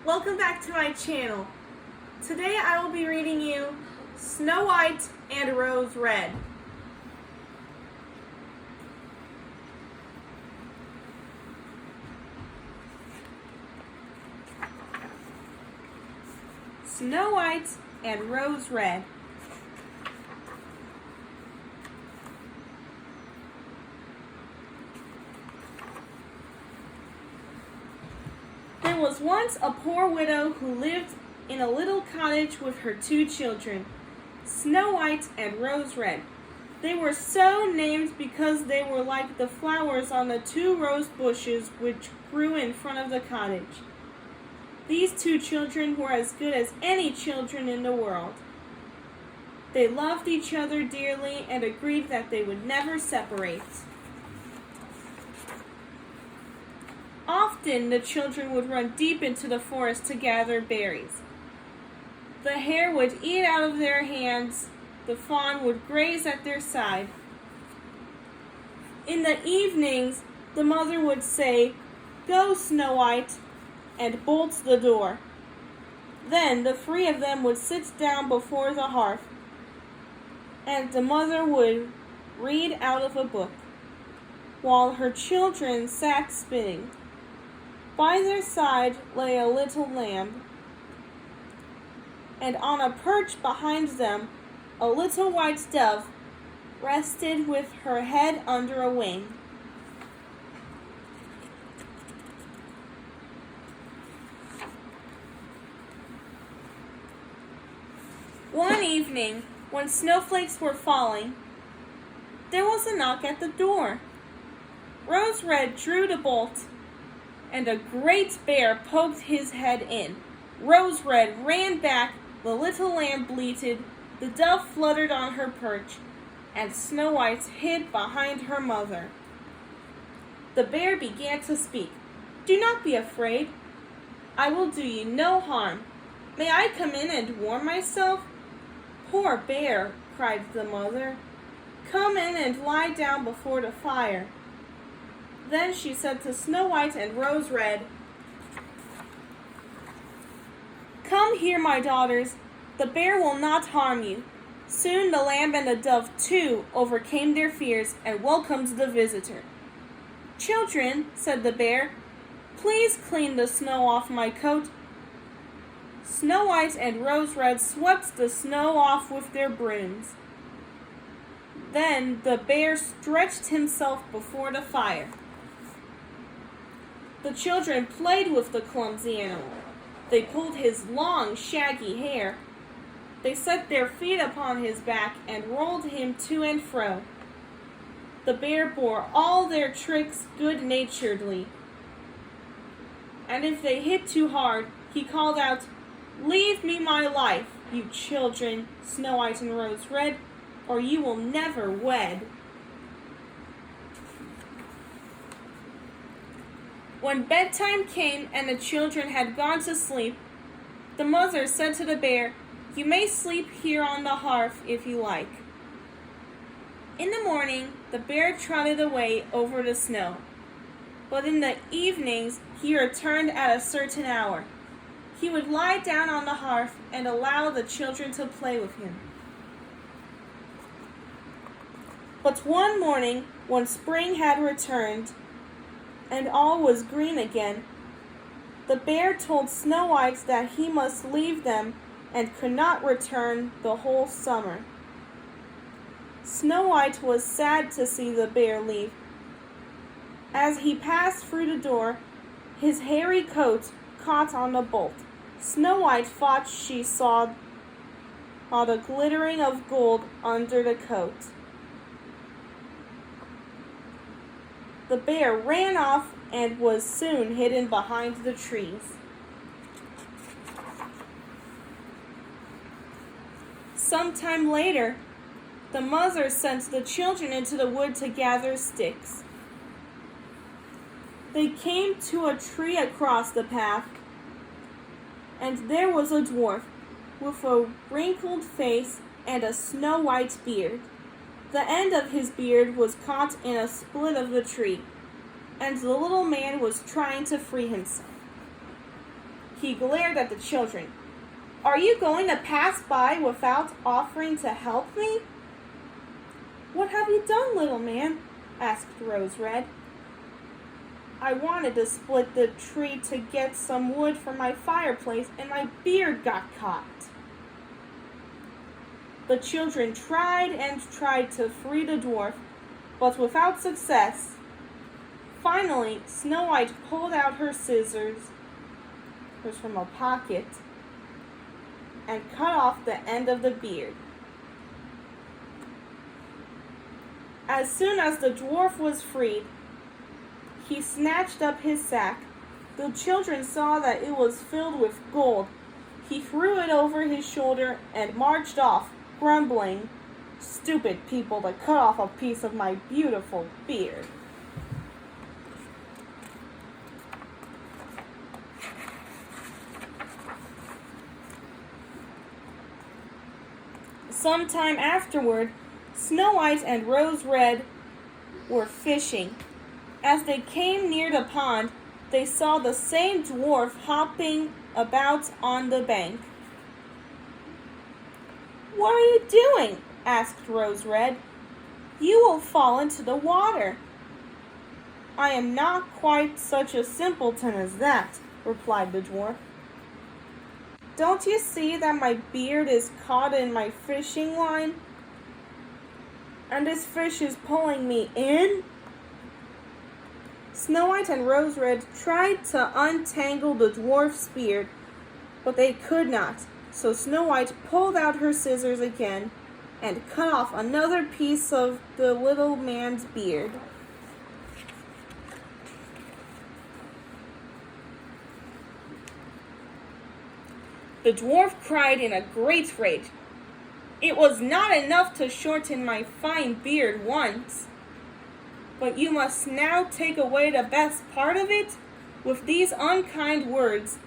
Welcome back to my channel. Today I will be reading you Snow White and Rose Red. Snow White and Rose Red. There was once a poor widow who lived in a little cottage with her two children, Snow White and Rose Red. They were so named because they were like the flowers on the two rose bushes which grew in front of the cottage. These two children were as good as any children in the world. They loved each other dearly and agreed that they would never separate. Often the children would run deep into the forest to gather berries. The hare would eat out of their hands, the fawn would graze at their side. In the evenings, the mother would say, "Go, Snow White," and bolt the door. Then the three of them would sit down before the hearth, and the mother would read out of a book, while her children sat spinning. By their side lay a little lamb, and on a perch behind them, a little white dove rested with her head under a wing. One evening, when snowflakes were falling, there was a knock at the door. Rose Red drew the bolt, and a great bear poked his head in. Rose Red ran back, the little lamb bleated, the dove fluttered on her perch, and Snow White hid behind her mother. The bear began to speak. "Do not be afraid. I will do you no harm. May I come in and warm myself?" "Poor bear," cried the mother. "Come in and lie down before the fire." Then she said to Snow White and Rose Red, "Come here, my daughters. The bear will not harm you." Soon the lamb and the dove, too, overcame their fears and welcomed the visitor. "Children," said the bear, "please clean the snow off my coat." Snow White and Rose Red swept the snow off with their brooms. Then the bear stretched himself before the fire. The children played with the clumsy animal. They pulled his long, shaggy hair. They set their feet upon his back and rolled him to and fro. The bear bore all their tricks good-naturedly. And if they hit too hard, he called out, "Leave me my life, you children, Snow White and Rose Red, or you will never wed." When bedtime came and the children had gone to sleep, the mother said to the bear, "You may sleep here on the hearth if you like." In the morning, the bear trotted away over the snow, but in the evenings he returned at a certain hour. He would lie down on the hearth and allow the children to play with him. But one morning, when spring had returned, and all was green again, the bear told Snow White that he must leave them and could not return the whole summer. Snow White was sad to see the bear leave. As he passed through the door, his hairy coat caught on the bolt. Snow White thought she saw the glittering of gold under the coat. The bear ran off and was soon hidden behind the trees. Sometime later, the mother sent the children into the wood to gather sticks. They came to a tree across the path, and there was a dwarf with a wrinkled face and a snow-white beard. The end of his beard was caught in a split of the tree, and the little man was trying to free himself. He glared at the children. "Are you going to pass by without offering to help me?" "What have you done, little man?" asked Rose Red. "I wanted to split the tree to get some wood for my fireplace, and my beard got caught." The children tried and tried to free the dwarf, but without success. Finally, Snow White pulled out her scissors from a pocket and cut off the end of the beard. As soon as the dwarf was freed, he snatched up his sack. The children saw that it was filled with gold. He threw it over his shoulder and marched off, grumbling, "Stupid people to cut off a piece of my beautiful beard." Sometime afterward, Snow White and Rose Red were fishing. As they came near the pond, they saw the same dwarf hopping about on the bank. "What are you doing?" asked Rose Red. "You will fall into the water." "I am not quite such a simpleton as that," replied the dwarf. "Don't you see that my beard is caught in my fishing line? And this fish is pulling me in?" Snow White and Rose Red tried to untangle the dwarf's beard, but they could not. So Snow White pulled out her scissors again and cut off another piece of the little man's beard. The dwarf cried in a great rage. "It was not enough to shorten my fine beard once, but you must now take away the best part of it?" With these unkind words,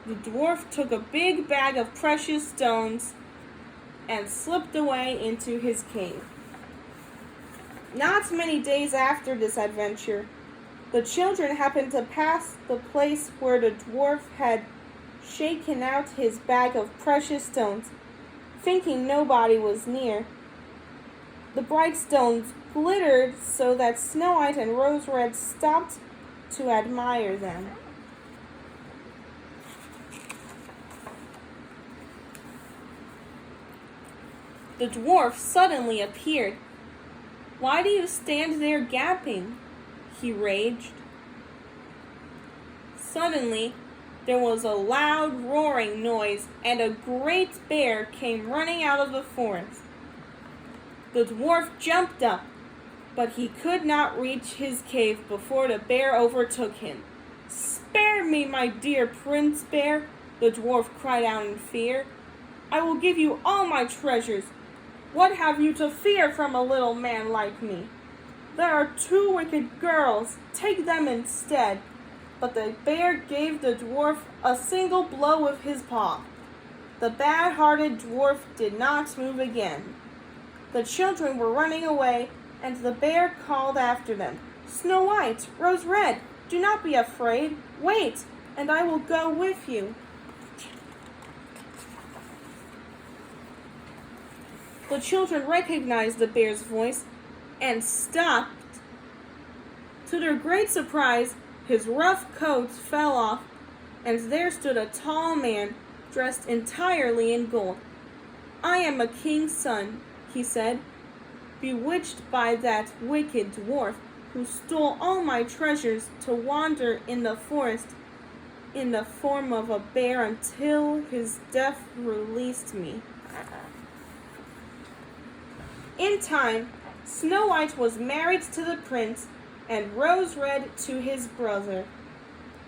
the dwarf took a big bag of precious stones and slipped away into his cave. Not many days after this adventure, the children happened to pass the place where the dwarf had shaken out his bag of precious stones, thinking nobody was near. The bright stones glittered so that Snow White and Rose Red stopped to admire them. The dwarf suddenly appeared. "Why do you stand there gaping?" he raged. Suddenly, there was a loud roaring noise, and a great bear came running out of the forest. The dwarf jumped up, but he could not reach his cave before the bear overtook him. "Spare me, my dear Prince Bear," the dwarf cried out in fear. "I will give you all my treasures. What have you to fear from a little man like me? There are 2 wicked girls. Take them instead." But the bear gave the dwarf a single blow with his paw. The bad-hearted dwarf did not move again. The children were running away, and the bear called after them, "Snow White, Rose Red, do not be afraid. Wait, and I will go with you." The children recognized the bear's voice and stopped. To their great surprise, his rough coat fell off, and there stood a tall man dressed entirely in gold. "I am a king's son," he said, "bewitched by that wicked dwarf who stole all my treasures to wander in the forest in the form of a bear until his death released me." In time, Snow White was married to the prince, and Rose Red to his brother.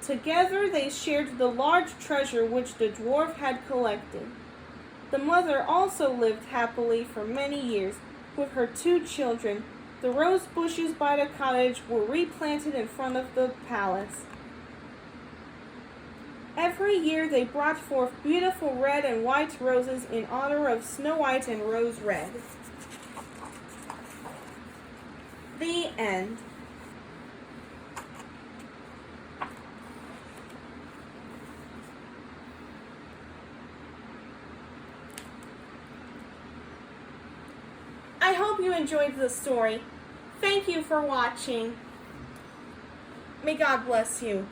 Together they shared the large treasure which the dwarf had collected. The mother also lived happily for many years with her 2 children. The rose bushes by the cottage were replanted in front of the palace. Every year they brought forth beautiful red and white roses in honor of Snow White and Rose Red. The end. hope you enjoyed the story. Thank you for watching. May God bless you.